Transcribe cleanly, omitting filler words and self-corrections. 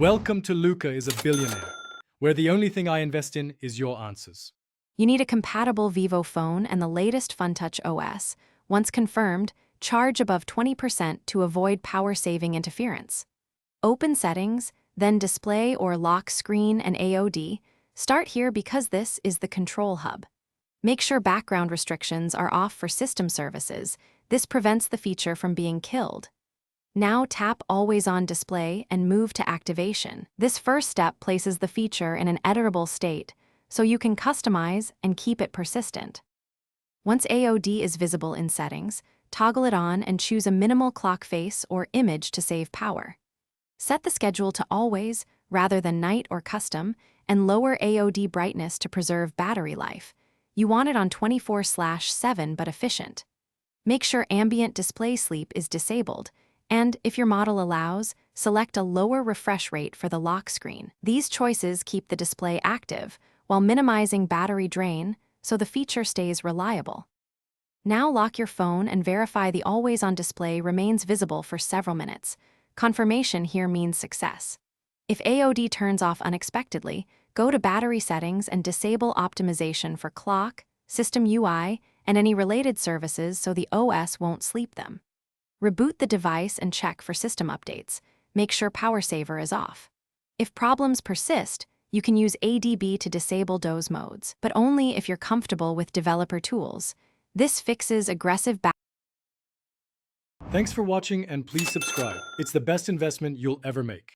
Welcome to Luca is a Billionaire, where the only thing I invest in is your answers. You need a compatible Vivo phone and the latest FunTouch OS. Once confirmed, charge above 20% to avoid power-saving interference. Open Settings, then Display or Lock Screen and AOD. Start here because this is the control hub. Make sure background restrictions are off for system services. This prevents the feature from being killed. Now tap Always On Display and move to Activation. This first step places the feature in an editable state, so you can customize and keep it persistent. Once AOD is visible in Settings, toggle it on and choose a minimal clock face or image to save power. Set the schedule to Always rather than Night or Custom, and lower AOD brightness to preserve battery life. You want it on 24/7 but efficient. Make sure Ambient Display Sleep is disabled, and if your model allows, select a lower refresh rate for the lock screen. These choices keep the display active while minimizing battery drain so the feature stays reliable. Now lock your phone and verify the Always On display remains visible for several minutes. Confirmation here means success. If AOD turns off unexpectedly, go to Battery Settings and disable optimization for clock, system UI, and any related services so the OS won't sleep them. Reboot the device and check for system updates. Make sure Power Saver is off. If problems persist, you can use ADB to disable those modes, but only if you're comfortable with developer tools. This fixes aggressive Thanks for watching and please subscribe. It's the best investment you'll ever make.